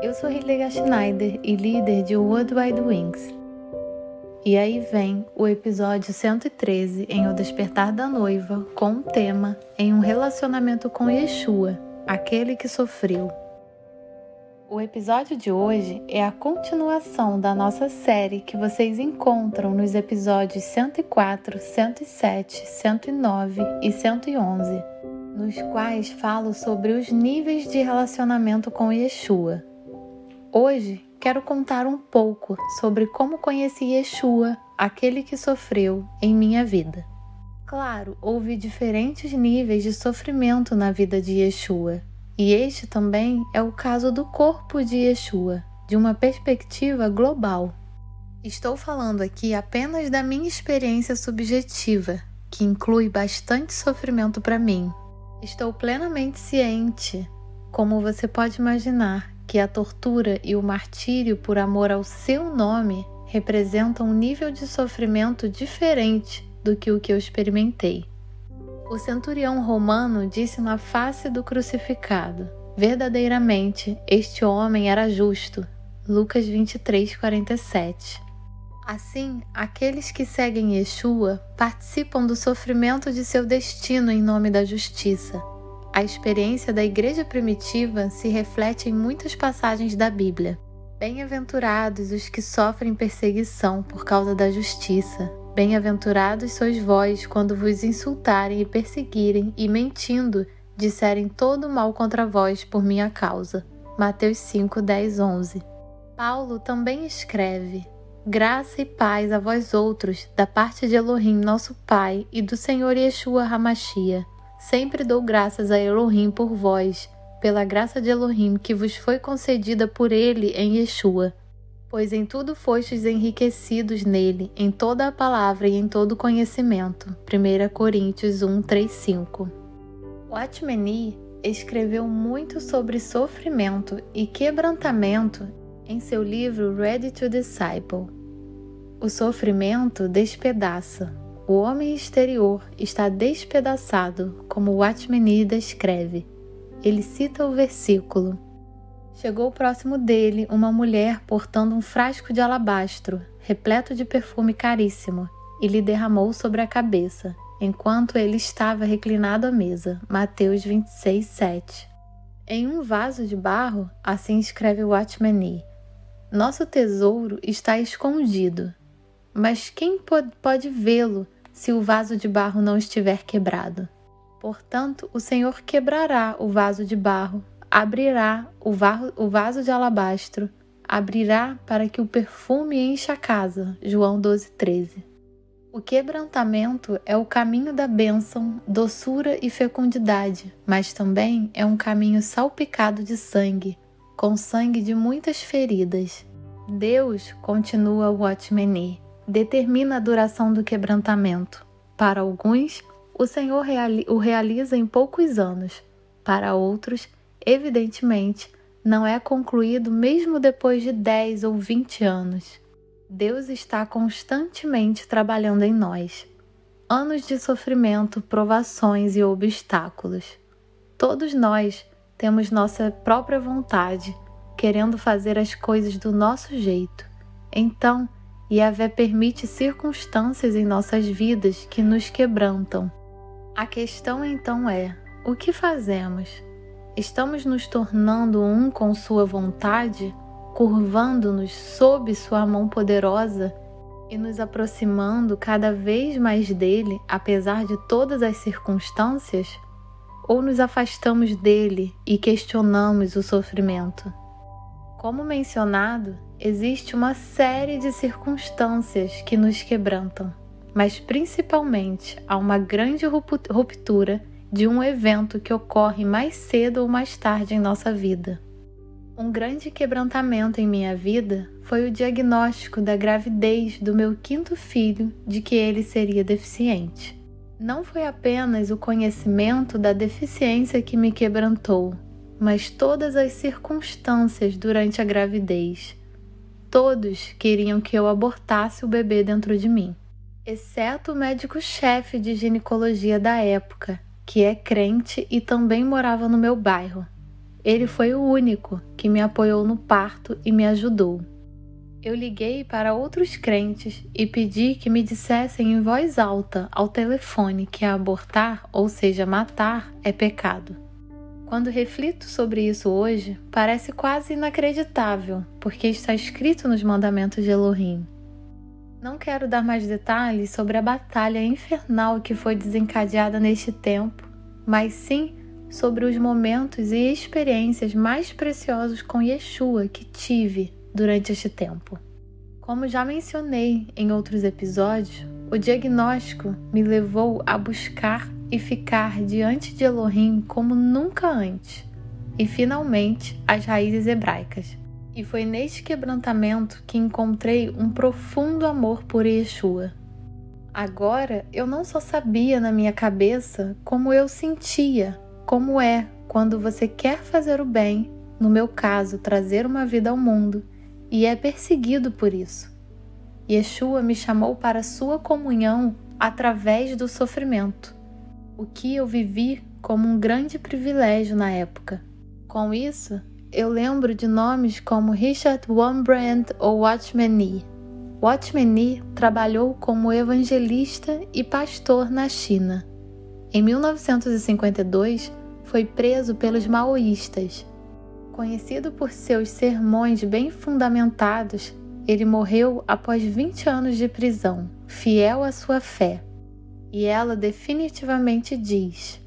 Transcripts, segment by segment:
Eu sou Hildegard Schneider e líder de Worldwide Wings. E aí vem o episódio 113 em O Despertar da Noiva, com o tema Em um relacionamento com Yeshua, aquele que sofreu. O episódio de hoje é a continuação da nossa série que vocês encontram nos episódios 104, 107, 109 e 111, nos quais falo sobre os níveis de relacionamento com Yeshua. Hoje quero contar um pouco sobre como conheci Yeshua, aquele que sofreu, em minha vida. Claro, houve diferentes níveis de sofrimento na vida de Yeshua, e este também é o caso do corpo de Yeshua, de uma perspectiva global. Estou falando aqui apenas da minha experiência subjetiva, que inclui bastante sofrimento para mim. Estou plenamente ciente, como você pode imaginar, que a tortura e o martírio por amor ao seu nome representam um nível de sofrimento diferente do que o que eu experimentei. O centurião romano disse na face do crucificado: verdadeiramente, este homem era justo. Lucas 23:47. Assim, aqueles que seguem Yeshua participam do sofrimento de seu destino em nome da justiça. A experiência da igreja primitiva se reflete em muitas passagens da Bíblia. Bem-aventurados os que sofrem perseguição por causa da justiça. Bem-aventurados sois vós quando vos insultarem e perseguirem e, mentindo, disserem todo mal contra vós por minha causa. Mateus 5, 10, 11. Paulo também escreve: graça e paz a vós outros, da parte de Elohim, nosso Pai, e do Senhor Yeshua HaMashiach. Sempre dou graças a Elohim por vós, pela graça de Elohim que vos foi concedida por ele em Yeshua. Pois em tudo fostes enriquecidos nele, em toda a palavra e em todo o conhecimento. 1 Coríntios 1, 3, 5. Watchmeni escreveu muito sobre sofrimento e quebrantamento em seu livro Ready to Disciple. O sofrimento despedaça. O homem exterior está despedaçado, como Watchmeni descreve. Ele cita o versículo: chegou próximo dele uma mulher portando um frasco de alabastro, repleto de perfume caríssimo, e lhe derramou sobre a cabeça, enquanto ele estava reclinado à mesa. Mateus 26, 7. Em um vaso de barro, assim escreve Watchmeni, nosso tesouro está escondido, mas quem pode vê-lo se o vaso de barro não estiver quebrado? Portanto, o Senhor quebrará o vaso de barro, abrirá o vaso de alabastro, abrirá para que o perfume encha a casa. João 12, 13. O quebrantamento é o caminho da bênção, doçura e fecundidade, mas também é um caminho salpicado de sangue, com sangue de muitas feridas. Deus, continua Watchmeni, determina a duração do quebrantamento. Para alguns, o Senhor o realiza em poucos anos. Para outros, evidentemente, não é concluído mesmo depois de 10 ou 20 anos. Deus está constantemente trabalhando em nós. Anos de sofrimento, provações e obstáculos. Todos nós temos nossa própria vontade, querendo fazer as coisas do nosso jeito. Então, Yahvé permite circunstâncias em nossas vidas que nos quebrantam. A questão então é: o que fazemos? Estamos nos tornando um com sua vontade, curvando-nos sob sua mão poderosa e nos aproximando cada vez mais dele, apesar de todas as circunstâncias? Ou nos afastamos dele e questionamos o sofrimento? Como mencionado, existe uma série de circunstâncias que nos quebrantam, mas principalmente há uma grande ruptura de um evento que ocorre mais cedo ou mais tarde em nossa vida. Um grande quebrantamento em minha vida foi o diagnóstico da gravidez do meu 5º filho de que ele seria deficiente. Não foi apenas o conhecimento da deficiência que me quebrantou, mas todas as circunstâncias durante a gravidez. Todos queriam que eu abortasse o bebê dentro de mim, exceto o médico-chefe de ginecologia da época, que é crente e também morava no meu bairro. Ele foi o único que me apoiou no parto e me ajudou. Eu liguei para outros crentes e pedi que me dissessem em voz alta ao telefone que abortar, ou seja, matar, é pecado. Quando reflito sobre isso hoje, parece quase inacreditável, porque está escrito nos mandamentos de Elohim. Não quero dar mais detalhes sobre a batalha infernal que foi desencadeada neste tempo, mas sim sobre os momentos e experiências mais preciosos com Yeshua que tive durante este tempo. Como já mencionei em outros episódios, o diagnóstico me levou a buscar e ficar diante de Elohim como nunca antes, e finalmente as raízes hebraicas. E foi neste quebrantamento que encontrei um profundo amor por Yeshua. Agora eu não só sabia na minha cabeça como eu sentia, como é quando você quer fazer o bem, no meu caso, trazer uma vida ao mundo, e é perseguido por isso. Yeshua me chamou para sua comunhão através do sofrimento, o que eu vivi como um grande privilégio na época. Com isso, eu lembro de nomes como Richard Wurmbrand ou Watchman Nee. Watchman Nee trabalhou como evangelista e pastor na China. Em 1952, foi preso pelos maoístas. Conhecido por seus sermões bem fundamentados, ele morreu após 20 anos de prisão, fiel à sua fé. E ela definitivamente diz: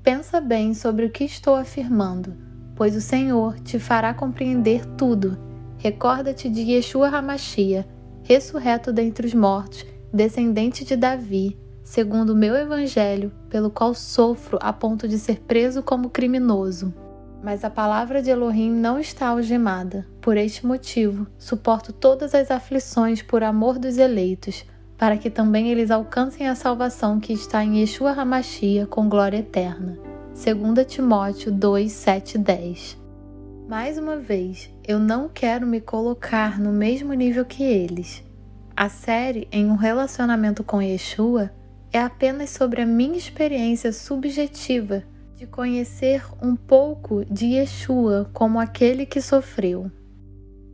pensa bem sobre o que estou afirmando, pois o Senhor te fará compreender tudo. Recorda-te de Yeshua HaMashiach, ressurreto dentre os mortos, descendente de Davi, segundo o meu evangelho, pelo qual sofro a ponto de ser preso como criminoso. Mas a palavra de Elohim não está algemada. Por este motivo, suporto todas as aflições por amor dos eleitos, para que também eles alcancem a salvação que está em Yeshua HaMashiach com glória eterna. 2 Timóteo 2, 7 e 10. Mais uma vez, eu não quero me colocar no mesmo nível que eles. A série Em um Relacionamento com Yeshua é apenas sobre a minha experiência subjetiva de conhecer um pouco de Yeshua como aquele que sofreu.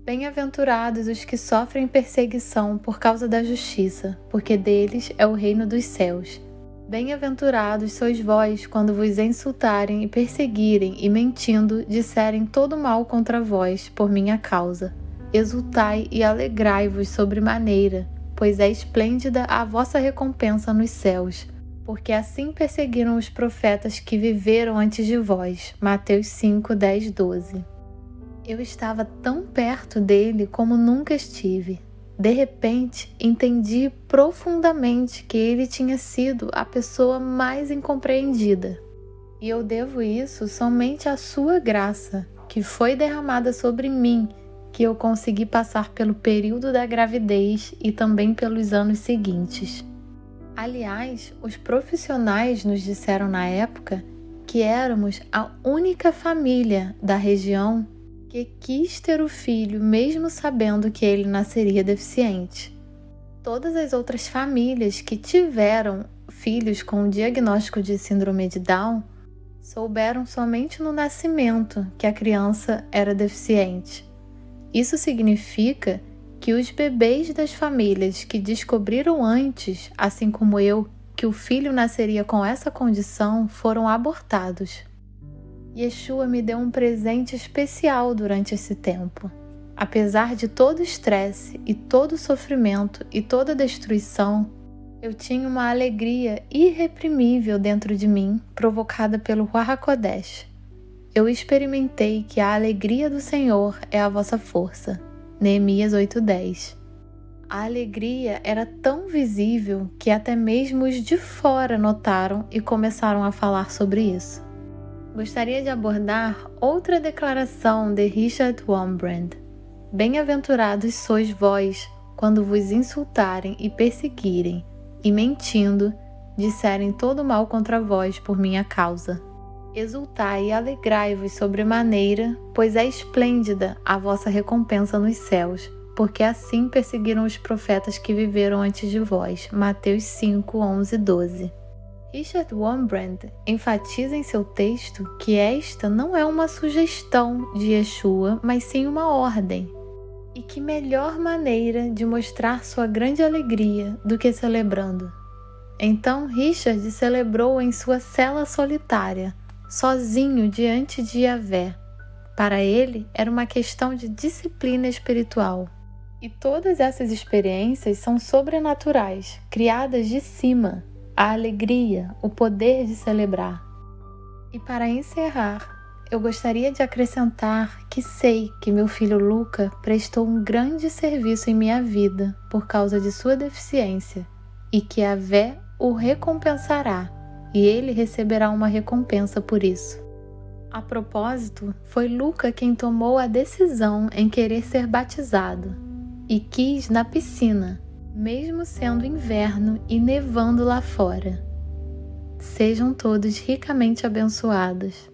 Bem-aventurados os que sofrem perseguição por causa da justiça, porque deles é o reino dos céus. Bem-aventurados sois vós quando vos insultarem e perseguirem e mentindo disserem todo mal contra vós por minha causa. Exultai e alegrai-vos sobremaneira, pois é esplêndida a vossa recompensa nos céus. Porque assim perseguiram os profetas que viveram antes de vós. Mateus 5, 10, 12. Eu estava tão perto dele como nunca estive. De repente, entendi profundamente que ele tinha sido a pessoa mais incompreendida. E eu devo isso somente à sua graça, que foi derramada sobre mim, que eu consegui passar pelo período da gravidez e também pelos anos seguintes. Aliás, os profissionais nos disseram na época que éramos a única família da região que quis ter o filho mesmo sabendo que ele nasceria deficiente. Todas as outras famílias que tiveram filhos com o diagnóstico de síndrome de Down souberam somente no nascimento que a criança era deficiente. Isso significa que os bebês das famílias que descobriram antes, assim como eu, que o filho nasceria com essa condição, foram abortados. Yeshua me deu um presente especial durante esse tempo. Apesar de todo o estresse e todo o sofrimento e toda a destruição, eu tinha uma alegria irreprimível dentro de mim, provocada pelo Ruach HaKodesh. Eu experimentei que a alegria do Senhor é a vossa força. Neemias 8:10. A alegria era tão visível que até mesmo os de fora notaram e começaram a falar sobre isso. Gostaria de abordar outra declaração de Richard Wurmbrand. Bem-aventurados sois vós quando vos insultarem e perseguirem, e mentindo, disserem todo mal contra vós por minha causa. Exultai e alegrai-vos sobremaneira, pois é esplêndida a vossa recompensa nos céus, porque assim perseguiram os profetas que viveram antes de vós. Mateus 5, 11 e 12. Richard Wurmbrand enfatiza em seu texto que esta não é uma sugestão de Yeshua, mas sim uma ordem. E que melhor maneira de mostrar sua grande alegria do que celebrando. Então Richard celebrou em sua cela solitária, sozinho diante de Yahvé. Para ele, era uma questão de disciplina espiritual. E todas essas experiências são sobrenaturais, criadas de cima, a alegria, o poder de celebrar. E para encerrar, eu gostaria de acrescentar que sei que meu filho Luca prestou um grande serviço em minha vida por causa de sua deficiência e que Yahvé o recompensará e ele receberá uma recompensa por isso. A propósito, foi Luca quem tomou a decisão em querer ser batizado e quis na piscina, mesmo sendo inverno e nevando lá fora. Sejam todos ricamente abençoados.